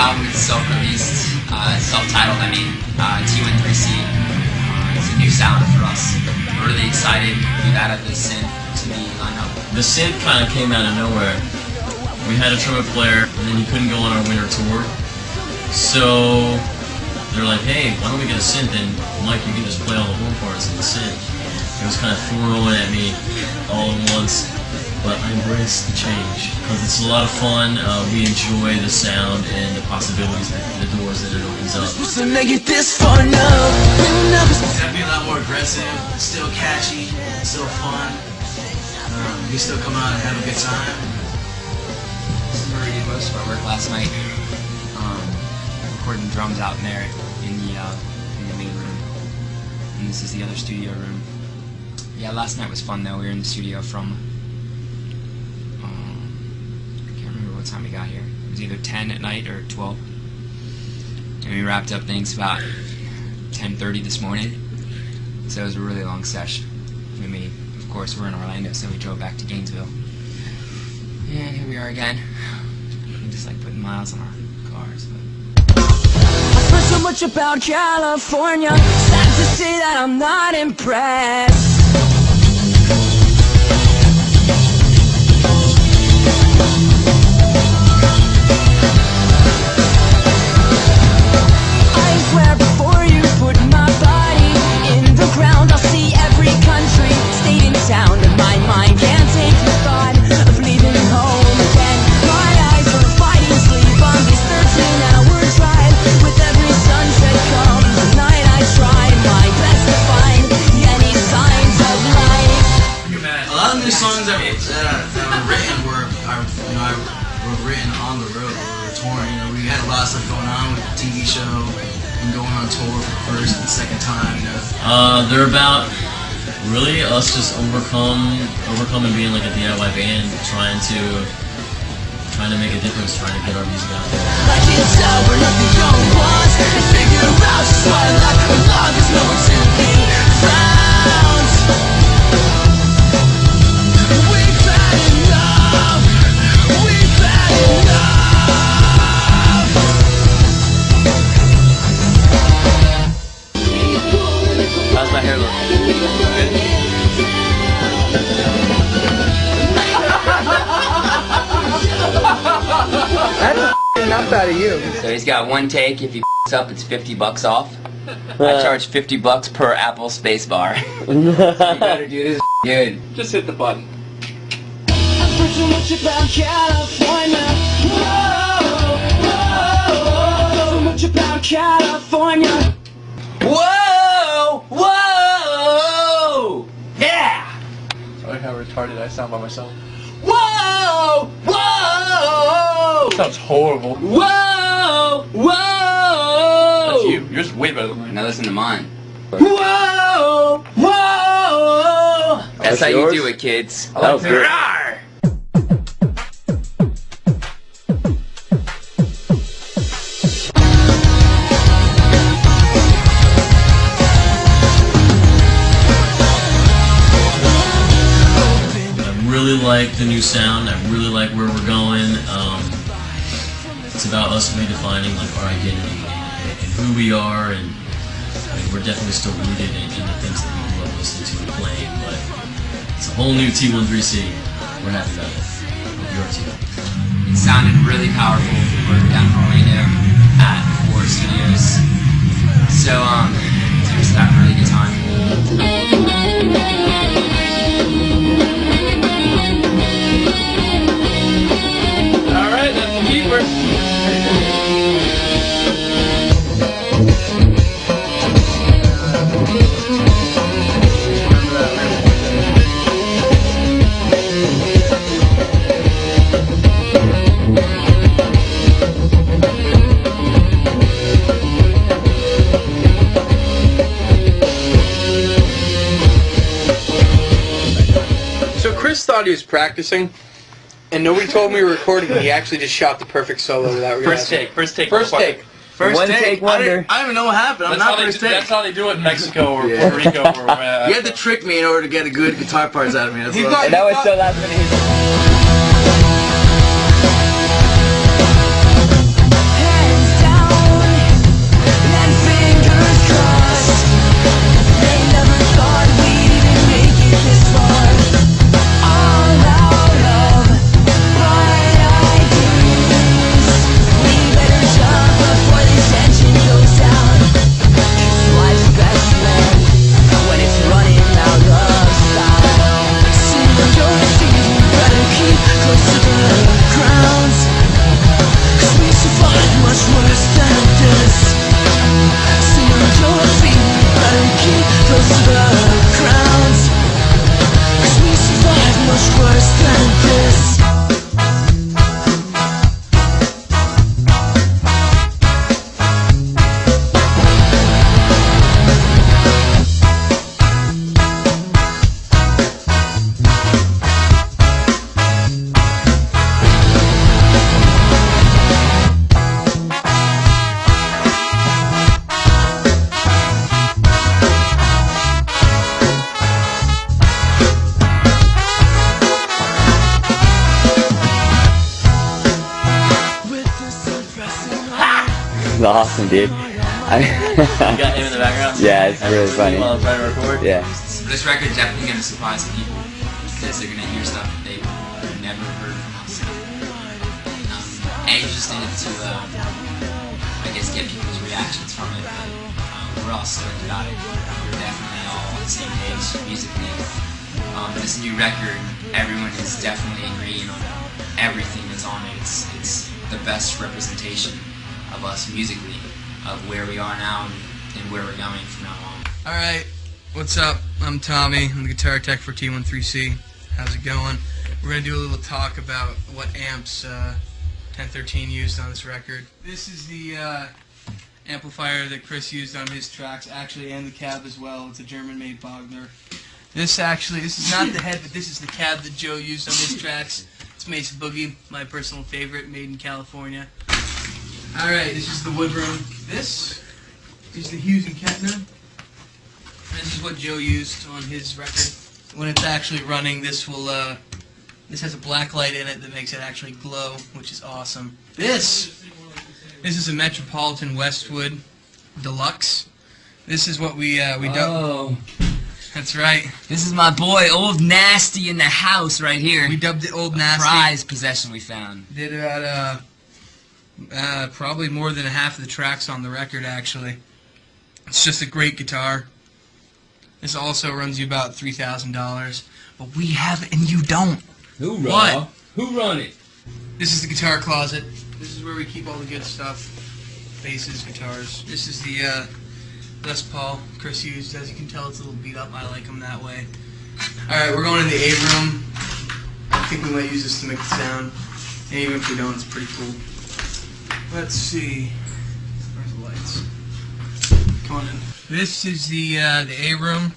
album is self-released, self-titled, T13C. It's a new sound for us. We're really excited. We've added the synth to the lineup. The synth kind of came out of nowhere. We had a trumpet player, and then he couldn't go on our winter tour. So they're like, hey, why don't we get a synth, and Mike, you can just play all the horn parts of the synth. It was kind of thrown at me all at once, but I embraced the change because it's a lot of fun. We enjoy the sound and the possibilities, the doors that it opens up. So make it this far now. It's gotta be a lot more aggressive, still catchy, still fun. We can still come out and have a good time. We did most of our work last night. Recording drums out in there in the main room, and this is the other studio room. Yeah, last night was fun though. We were in the studio from I can't remember what time we got here. It was either 10 at night or 12, and we wrapped up things about 10:30 this morning. So it was a really long session. Of course, we're in Orlando, so we drove back to Gainesville, and here we are again. We're just like putting miles on our cars. I've heard so much about California. Sad to say that I'm not impressed. I swear before you put my body in the ground, I'll see every country, state and town, and my mind can't take the thought of leaving home again. My eyes are fighting sleep on this 13-hour drive. With every sunset comes the night I try my best to find any signs of life. A lot of new songs that were written were written on the road. We were touring. We had a lot of stuff going on with the TV show and going on tour for the first and second time. They're about really us just overcoming being like a DIY band, trying to make a difference, trying to get our music out there. I can't tell where nothing young was and figure out just why life for long is nowhere to be found. We've had enough. We've had enough. How's my hair look? That's enough out of you. So he's got one take. If he up, it's $50 off. I charge $50 per Apple spacebar. You better do this good. Just hit the button. I've heard so much about California. Whoa, so much about California. Whoa! Whoa! Yeah! I like how retarded I sound by myself. Whoa! Whoa! Sounds horrible. Whoa! Whoa! That's you. Yours is way better than mine. Now listen to mine. Whoa! Whoa! That's how you do it, kids. That was good. I really like the new sound. I really like where we're going. It's about us redefining like our identity and who we are, and we're definitely still rooted in the things that we grew up listening to and playing. But it's a whole new T13C. We're happy about it. Hope you are too. It sounded really powerful. We're down in Orlando at 4 Studios. So just had a really good time. Alright, that's a keeper. So Chris thought he was practicing, and nobody told me we were recording, and he actually just shot the perfect solo without realizing. First take. First take wonder. I don't even know what happened. I'm not first take. That's how they do it in Mexico or Puerto Rico or You had to trick me in order to get a good guitar parts out of me. That's what thought- I'm That saying. was so last minute. Hands It's awesome, dude. You got him in the background? Yeah, it's really funny. While I'm trying to record? Yeah. This record's definitely going to surprise people because they're going to hear stuff that they've never heard from us. And you just needed to, I guess, get people's reactions from it. But we're all stoked about it. We're definitely all on the same page musically. This new record, everyone is definitely agreeing on everything that's on it. It's the best representation of us musically, of where we are now and where we're going from now on. Alright, what's up? I'm Tommy. I'm the guitar tech for T13C. How's it going? We're going to do a little talk about what amps 1013 used on this record. This is the amplifier that Chris used on his tracks, actually, and the cab as well. It's a German-made Bogner. This is not the head, but this is the cab that Joe used on his tracks. It's Mesa Boogie, my personal favorite, made in California. Alright, this is the woodroom. This is the Hughes and Kettner. This is what Joe used on his record. When it's actually running, this has a black light in it that makes it actually glow, which is awesome. This is a Metropolitan Westwood Deluxe. This is what we dubbed. That's right. This is my boy, Old Nasty, in the house right here. We dubbed it Old Nasty. Prize possession we found. Did it at probably more than half of the tracks on the record, actually. It's just a great guitar. This also runs you about $3,000, but we have it and you don't. Hoorah. What? Who run it? This is the guitar closet. This is where we keep all the good stuff. Basses, guitars. This is the Les Paul Chris used. As you can tell, it's a little beat up. I like them that way. Alright, we're going in the A room. I think we might use this to make the sound. And even if we don't, it's pretty cool. Let's see. Where's the lights? Come on in. This is the A room.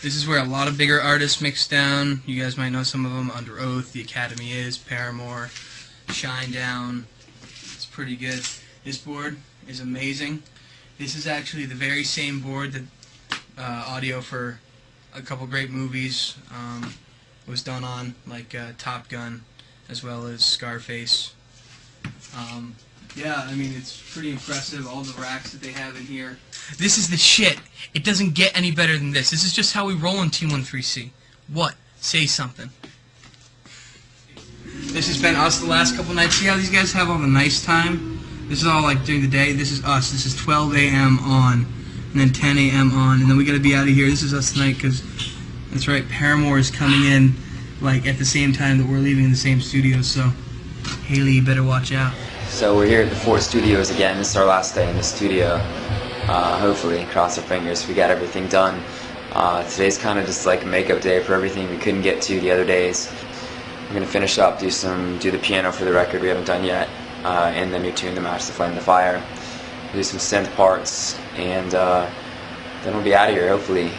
This is where a lot of bigger artists mix down. You guys might know some of them. Under Oath, The Academy Is, Paramore, Shinedown. It's pretty good. This board is amazing. This is actually the very same board that audio for a couple great movies was done on, like Top Gun, as well as Scarface. Yeah, I mean, it's pretty impressive, all the racks that they have in here. This is the shit. It doesn't get any better than this. This is just how we roll in T13C. What? Say something. This has been us the last couple nights. See how these guys have all the nice time? This is all like during the day. This is us. This is 12 a.m. on, and then 10 a.m. on, and then we gotta be out of here. This is us tonight because, that's right, Paramore is coming in like at the same time that we're leaving the same studio, so Haley, you better watch out. So we're here at the Fort Studios again. This is our last day in the studio. Hopefully, cross our fingers, we got everything done. Today's kind of just like a makeup day for everything we couldn't get to the other days. We're gonna finish up, do the piano for the record we haven't done yet, and the new tune, The Match, The Flame, The Fire. We'll do some synth parts, and then we'll be out of here hopefully.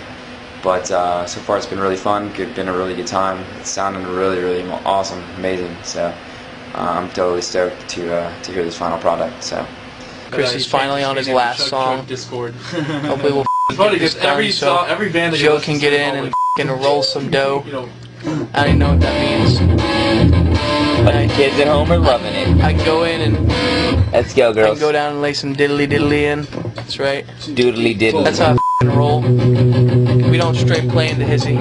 But so far it's been really fun. Been a really good time. It's sounding really, really awesome, amazing. So I'm totally stoked to hear this final product. So Chris is finally on his last song. Discord. Hopefully we'll It's funny because get this done every so every band that Joe can get in and roll some dough. You know, I don't even know what that means. but the kids at home are loving it. I can go in and Let's go, I girls. can go down and lay some diddly diddly in. That's right. Doodly diddly. That's how I roll. We don't straight play into hissy.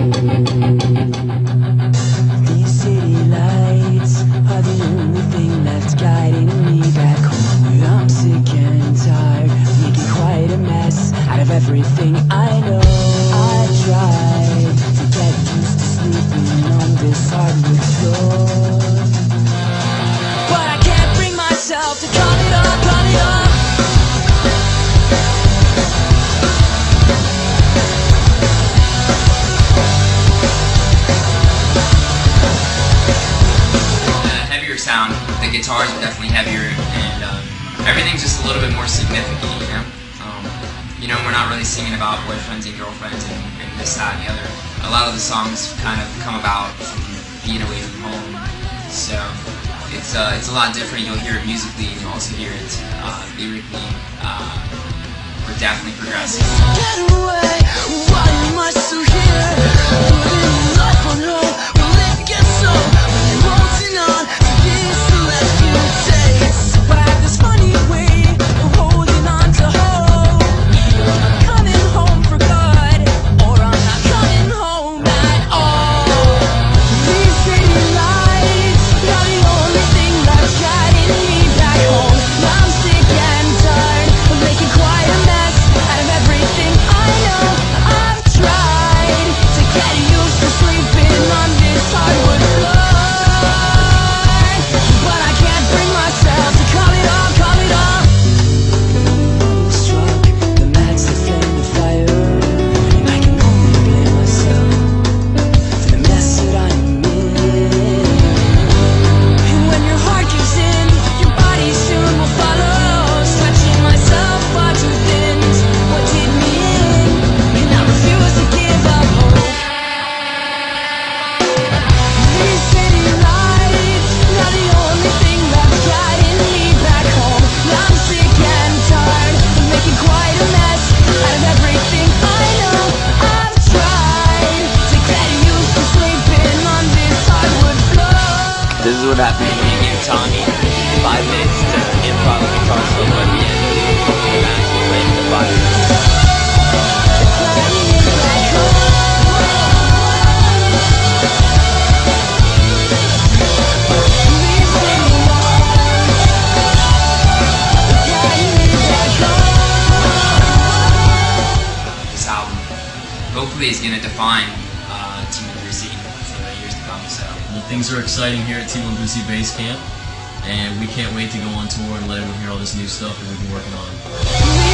These city lights are the only thing that's guiding me back home. I'm sick and tired, making quite a mess out of everything I know. I tried to get used to sleeping on this hardwood floor, but I can't bring myself to cut it off, cut it off. Heavier sound. The guitars are definitely heavier, and everything's just a little bit more significant, you know? You know, we're not really singing about boyfriends and girlfriends and this, that, and the other. A lot of the songs kind of come about from being away from home, so it's a lot different. You'll hear it musically, and you'll also hear it lyrically. We're definitely progressing. Get away, why am I still here? Putting life on hold, will it get so? We're holding on to this the last few days, but I have this funny way of holding on. hopefully is going to define T13C for the years to come. So Well, things are exciting here at T13C Base Camp, and we can't wait to go on tour and let everyone hear all this new stuff that we've been working on.